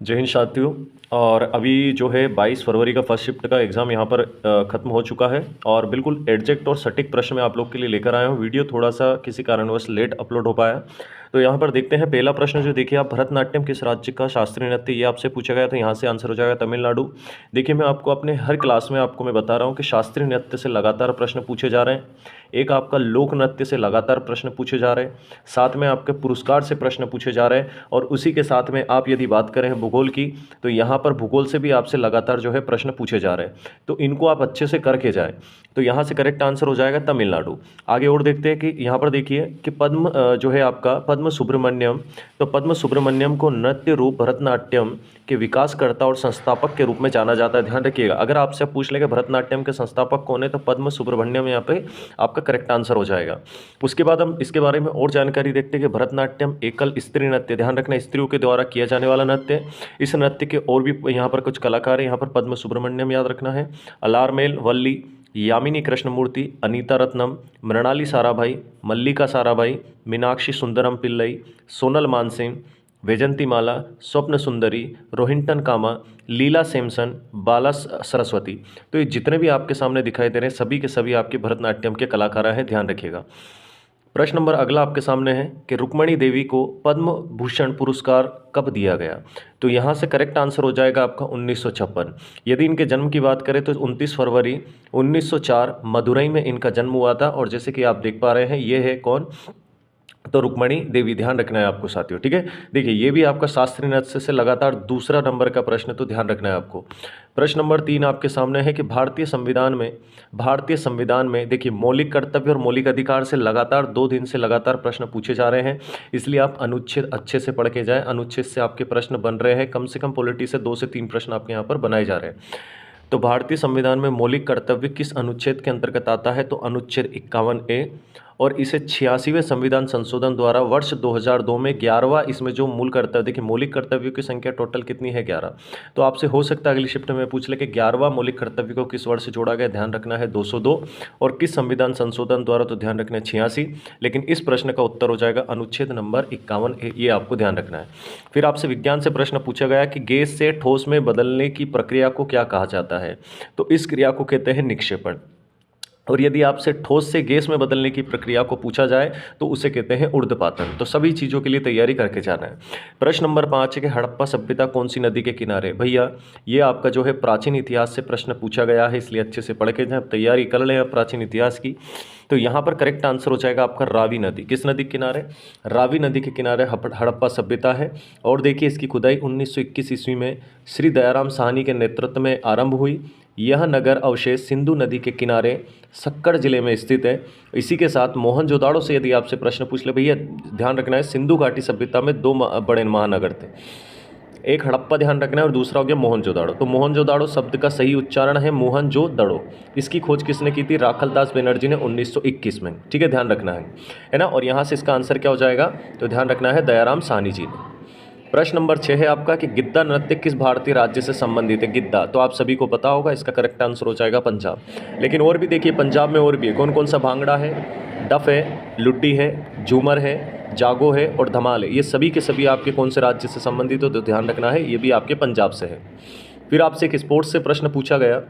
जय हिंद साथियों। और अभी जो है 22 फरवरी का फर्स्ट शिफ्ट का एग्ज़ाम यहाँ पर ख़त्म हो चुका है और बिल्कुल एग्जैक्ट और सटीक प्रश्न मैं आप लोग के लिए लेकर आया हूँ। वीडियो थोड़ा सा किसी कारणवश लेट अपलोड हो पाया। तो यहाँ पर देखते हैं पहला प्रश्न जो देखिए आप, भरतनाट्यम किस राज्य का शास्त्रीय नृत्य, ये आपसे पूछा गया। तो यहाँ से आंसर हो जाएगा तमिलनाडु। देखिए मैं आपको अपने हर क्लास में आपको मैं बता रहा हूँ कि शास्त्रीय नृत्य से लगातार प्रश्न पूछे जा रहे हैं। एक आपका लोक नृत्य से लगातार प्रश्न पूछे जा रहे हैं, साथ में आपके पुरस्कार से प्रश्न पूछे जा रहे हैं और उसी के साथ में आप यदि बात करें भूगोल की तो यहाँ पर भूगोल से भी आपसे लगातार जो है प्रश्न पूछे जा रहे हैं। तो इनको आप अच्छे से करके जाएं। तो यहाँ से करेक्ट आंसर हो जाएगा तमिलनाडु। आगे और देखते हैं कि यहाँ पर देखिए कि पद्म जो है आपका पद्म सुब्रमण्यम, तो पद्म सुब्रमण्यम को नृत्य रूप भरतनाट्यम के विकासकर्ता और संस्थापक के रूप में जाना जाता है। ध्यान रखिएगा, अगर आपसे पूछ लेंगे भरतनाट्यम के संस्थापक कौन है तो पद्म सुब्रमण्यम यहाँ पे आपका करेक्ट आंसर हो जाएगा। उसके बाद हम इसके बारे में और जानकारी देखते हैं कि भरतनाट्यम एकल स्त्री नृत्य, ध्यान रखना स्त्रियों के द्वारा किया जाने वाला नृत्य है। इस नृत्य के और भी यहाँ पर कुछ कलाकार हैं, यहाँ पर पद्म सुब्रमण्यम याद रखना है, अलारमेल वल्ली, यामिनी कृष्णमूर्ति, अनीता रत्नम, मृणाली साराभाई, मल्लिका साराभाई, मीनाक्षी सुंदरम पिल्लई, सोनल मानसिंह, वैजंतीमाला, स्वप्न सुंदरी, रोहिंटन कामा, लीला सैमसन, बाला सरस्वती। तो ये जितने भी आपके सामने दिखाई दे रहे हैं सभी के सभी आपके भरतनाट्यम के कलाकार हैं, ध्यान रखिएगा। प्रश्न नंबर अगला आपके सामने है कि रुक्मणी देवी को पद्म भूषण पुरस्कार कब दिया गया। तो यहाँ से करेक्ट आंसर हो जाएगा आपका 1956। यदि इनके जन्म की बात करें तो 29 फरवरी 1904 मदुरई में इनका जन्म हुआ था। और जैसे कि आप देख पा रहे हैं ये है कौन, तो रुक्मणी देवी, ध्यान रखना है आपको साथियों। ठीक है, देखिए ये भी आपका शास्त्रीय नृत्य से लगातार दूसरा नंबर का प्रश्न, तो ध्यान रखना है आपको। प्रश्न नंबर 3 आपके सामने है कि भारतीय संविधान में देखिए मौलिक कर्तव्य और मौलिक अधिकार से लगातार 2 दिन से लगातार प्रश्न पूछे जा रहे हैं, इसलिए आप अनुच्छेद अच्छे से पढ़ के जाएं। अनुच्छेद से आपके प्रश्न बन रहे हैं, कम से कम पॉलिटी से 2 से 3 प्रश्न आपके यहाँ पर बनाए जा रहे हैं। तो भारतीय संविधान में मौलिक कर्तव्य किस अनुच्छेद के अंतर्गत आता है, तो अनुच्छेद 51A, और इसे 86वें संविधान संशोधन द्वारा वर्ष 2002 में 11वां, इसमें जो मूल कर्तव्य देखिए मौलिक कर्तव्यों की संख्या टोटल कितनी है 11। तो आपसे हो सकता है अगली शिफ्ट में पूछ ले कि 11वां मौलिक कर्तव्य को किस वर्ष से जोड़ा गया, ध्यान रखना है 202, और किस संविधान संशोधन द्वारा, तो ध्यान रखना है 86। लेकिन इस प्रश्न का उत्तर हो जाएगा अनुच्छेद नंबर 51A, ये आपको ध्यान रखना है। फिर आपसे विज्ञान से प्रश्न पूछा गया कि गैस से ठोस में बदलने की प्रक्रिया को क्या कहा जाता है, तो इस क्रिया को कहते हैं निक्षेपण। और यदि आपसे ठोस से गैस में बदलने की प्रक्रिया को पूछा जाए तो उसे कहते हैं ऊर्ध्वपातन। तो सभी चीज़ों के लिए तैयारी करके जाना है। प्रश्न नंबर 5 है कि हड़प्पा सभ्यता कौन सी नदी के किनारे। भैया ये आपका जो है प्राचीन इतिहास से प्रश्न पूछा गया है, इसलिए अच्छे से पढ़ के जाए, तैयारी कर लें आप प्राचीन इतिहास की। तो यहाँ पर करेक्ट आंसर हो जाएगा आपका रावी नदी। किस नदी के किनारे, रावी नदी के किनारे हड़प्पा सभ्यता है। और देखिए इसकी खुदाई 1921 ईस्वी में श्री दयाराम साहनी के नेतृत्व में आरंभ हुई। यह नगर अवशेष सिंधु नदी के किनारे सक्कर जिले में स्थित है। इसी के साथ मोहनजोदाड़ो से यदि आपसे प्रश्न पूछ ले, भैया ध्यान रखना है सिंधु घाटी सभ्यता में 2 बड़े महानगर थे, एक हड़प्पा ध्यान रखना है और दूसरा हो गया मोहनजोदाड़ो। तो मोहनजोदाड़ो शब्द का सही उच्चारण है मोहनजोदड़ो। इसकी खोज किसने की थी, राखलदास बनर्जी ने 1921 में। ठीक है, ध्यान रखना है ना। और यहाँ से इसका आंसर क्या हो जाएगा, तो ध्यान रखना है दयाराम साहनी जी ने। प्रश्न नंबर 6 है आपका कि गिद्दा नृत्य किस भारतीय राज्य से संबंधित है। गिद्दा तो आप सभी को पता होगा, इसका करेक्ट आंसर हो जाएगा पंजाब। लेकिन और भी देखिए पंजाब में और भी है, कौन कौन सा, भांगड़ा है, डफ है, लुड्डी है, झूमर है, जागो है और धमाल है। ये सभी के सभी आपके कौन से राज्य से संबंधित हो, तो ध्यान रखना है ये भी आपके पंजाब से है। फिर आपसे एक स्पोर्ट्स से प्रश्न पूछा गया,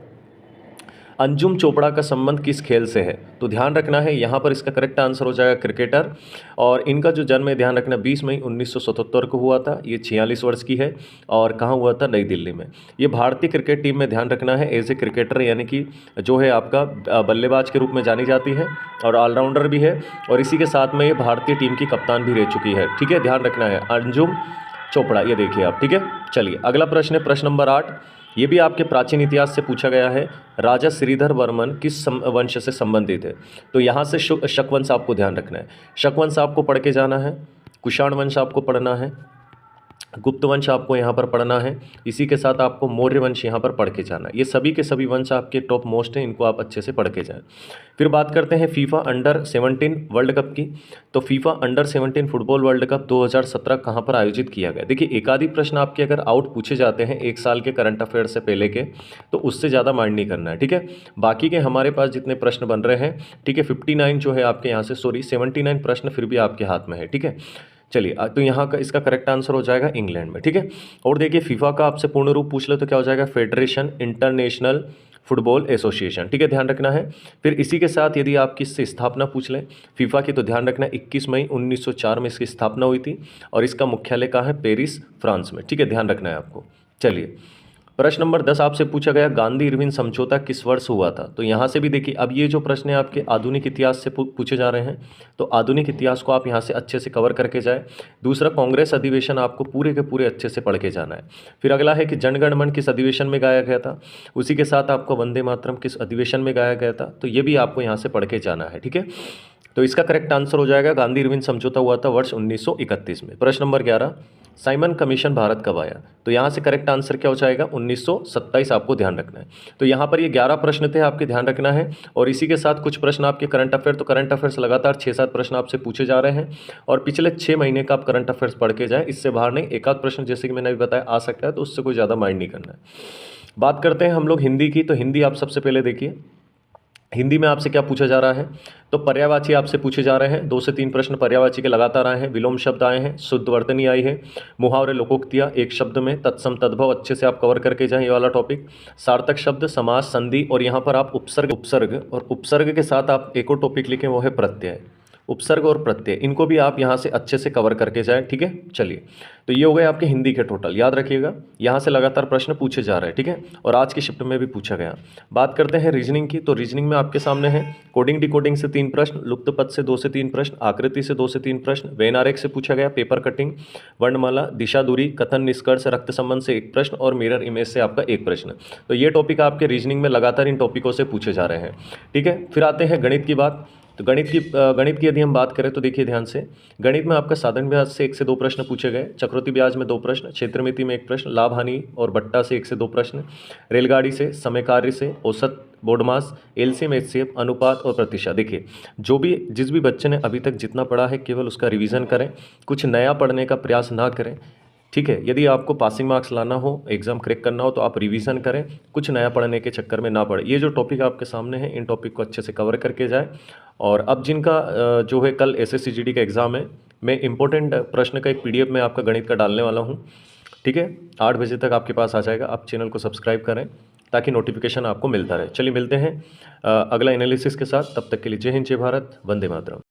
अंजुम चोपड़ा का संबंध किस खेल से है, तो ध्यान रखना है यहाँ पर इसका करेक्ट आंसर हो जाएगा क्रिकेटर। और इनका जो जन्म है ध्यान रखना 20 मई 1977 को हुआ था। ये 46 वर्ष की है और कहाँ हुआ था, नई दिल्ली में। ये भारतीय क्रिकेट टीम में ध्यान रखना है एज ए क्रिकेटर, यानी कि जो है आपका बल्लेबाज के रूप में जानी जाती है और ऑलराउंडर भी है। और इसी के साथ में ये भारतीय टीम की कप्तान भी रह चुकी है। ठीक है, ध्यान रखना है अंजुम चोपड़ा, ये देखिए आप। ठीक है, चलिए अगला प्रश्न है प्रश्न नंबर 8। ये भी आपके प्राचीन इतिहास से पूछा गया है, राजा श्रीधर वर्मन किस वंश से संबंधित है। तो यहाँ से शक वंश आपको ध्यान रखना है, शक वंश आपको पढ़ के जाना है, कुषाण वंश आपको पढ़ना है, गुप्त वंश आपको यहाँ पर पढ़ना है, इसी के साथ आपको मौर्य वंश यहाँ पर पढ़ के जाना है। ये सभी के सभी वंश आपके टॉप मोस्ट हैं, इनको आप अच्छे से पढ़ के जाएं। फिर बात करते हैं फीफा अंडर 17 वर्ल्ड कप की। तो FIFA under 17 football world cup 2017 कहाँ पर आयोजित किया गया। देखिए एक आधी प्रश्न आपके अगर आउट पूछे जाते हैं 1 साल के करंट अफेयर से पहले के, तो उससे ज़्यादा माइंड नहीं करना है। ठीक है, बाकी के हमारे पास जितने प्रश्न बन रहे हैं, ठीक है 59 जो है आपके यहाँ से 79 प्रश्न फिर भी आपके हाथ में है। ठीक है, चलिए तो यहाँ का इसका करेक्ट आंसर हो जाएगा इंग्लैंड में, ठीक है। और देखिए फीफा का आपसे पूर्ण रूप पूछ ले तो क्या हो जाएगा, फेडरेशन इंटरनेशनल फुटबॉल एसोसिएशन, ठीक है, ध्यान रखना है। फिर इसी के साथ यदि आपकी इससे स्थापना पूछ लें फीफा की, तो ध्यान रखना 21 मई 1904 में इसकी स्थापना हुई थी और इसका मुख्यालय कहाँ है, पेरिस फ्रांस में, ठीक है, ध्यान रखना है आपको। चलिए प्रश्न नंबर 10 आपसे पूछा गया गांधी इरविन समझौता किस वर्ष हुआ था। तो यहाँ से भी देखिए, अब ये जो प्रश्न है आपके आधुनिक इतिहास से पूछे जा रहे हैं, तो आधुनिक इतिहास को आप यहाँ से अच्छे से कवर करके जाए। दूसरा, कांग्रेस अधिवेशन आपको पूरे के पूरे अच्छे से पढ़ के जाना है। फिर अगला है कि जनगण मन किस अधिवेशन में गाया गया था, उसी के साथ आपको वंदे मातरम किस अधिवेशन में गाया गया था, तो ये भी आपको यहाँ से पढ़ के जाना है, ठीक है। तो इसका करेक्ट आंसर हो जाएगा गांधी इरविन समझौता हुआ था वर्ष 1931 में। प्रश्न नंबर 11, साइमन कमीशन भारत कब आया। तो यहाँ से करेक्ट आंसर क्या हो जाएगा, 1927 आपको ध्यान रखना है। तो यहाँ पर ये 11 प्रश्न थे, आपके ध्यान रखना है। और इसी के साथ कुछ प्रश्न आपके करंट अफेयर, तो करंट अफेयर्स लगातार 6-7 प्रश्न आपसे पूछे जा रहे हैं और पिछले 6 महीने का आप करंट अफेयर्स पढ़ के जाएँ, इससे बाहर नहीं। एक आध प्रश्न जैसे कि मैंने अभी बताया आ सकता है, तो उससे कोई ज़्यादा माइंड नहीं करना है। बात करते हैं हम लोग हिंदी की, तो हिंदी आप सबसे पहले देखिए हिंदी में आपसे क्या पूछा जा रहा है। तो पर्यायवाची आपसे पूछे जा रहे हैं, 2 से 3 प्रश्न पर्यायवाची के लगातार आए हैं। विलोम शब्द आए हैं, शुद्ध वर्तनी आई है, मुहावरे लोकोक्तियाँ एक शब्द में, तत्सम तद्भव अच्छे से आप कवर करके जाएं ये वाला टॉपिक। सार्थक शब्द, समास, संधि और यहाँ पर आप उपसर्ग और उपसर्ग के साथ आप एक और टॉपिक लिखें, वो है प्रत्यय। उपसर्ग और प्रत्यय, इनको भी आप यहाँ से अच्छे से कवर करके जाएं, ठीक है। चलिए तो ये हो गए आपके हिंदी के टोटल, याद रखिएगा यहाँ से लगातार प्रश्न पूछे जा रहे हैं, ठीक है। और आज की शिफ्ट में भी पूछा गया। बात करते हैं रीजनिंग की, तो रीजनिंग में आपके सामने है कोडिंग डिकोडिंग से 3 प्रश्न, लुप्त पद से 2 से 3 प्रश्न, आकृति से 2 से 3 प्रश्न, वेन आरेख से पूछा गया, पेपर कटिंग, वर्णमाला, दिशा दूरी, कथन निष्कर्ष, रक्त संबंध से 1 प्रश्न और मिरर इमेज से आपका 1 प्रश्न। तो ये टॉपिक आपके रीजनिंग में लगातार इन टॉपिकों से पूछे जा रहे हैं, ठीक है। फिर आते हैं गणित की बात। तो गणित की यदि हम बात करें तो देखिए ध्यान से, गणित में आपका साधारण ब्याज से 1 से 2 प्रश्न पूछे गए, चक्रवृद्धि ब्याज में 2 प्रश्न, क्षेत्रमिति में 1 प्रश्न, लाभ हानि और बट्टा से 1 से 2 प्रश्न, रेलगाड़ी से, समय कार्य से, औसत, बोर्डमास, एलसीएम एचसीएफ, अनुपात और प्रतिशत। देखिए जिस भी बच्चे ने अभी तक जितना पढ़ा है केवल उसका रिवीजन करें, कुछ नया पढ़ने का प्रयास ना करें, ठीक है। यदि आपको पासिंग मार्क्स लाना हो, एग्जाम क्रैक करना हो, तो आप रिवीजन करें, कुछ नया पढ़ने के चक्कर में ना पड़े। ये जो टॉपिक आपके सामने है, इन टॉपिक को अच्छे से कवर करके जाए। और अब जिनका जो है कल एसएससी जीडी का एग्ज़ाम है, मैं इंपॉर्टेंट प्रश्न का एक पीडीएफ में आपका गणित का डालने वाला हूँ, ठीक है। 8 बजे तक आपके पास आ जाएगा। आप चैनल को सब्सक्राइब करें ताकि नोटिफिकेशन आपको मिलता रहे। चलिए मिलते हैं अगला एनालिसिस के साथ, तब तक के लिए जय हिंद, जय भारत, वंदे मातरम।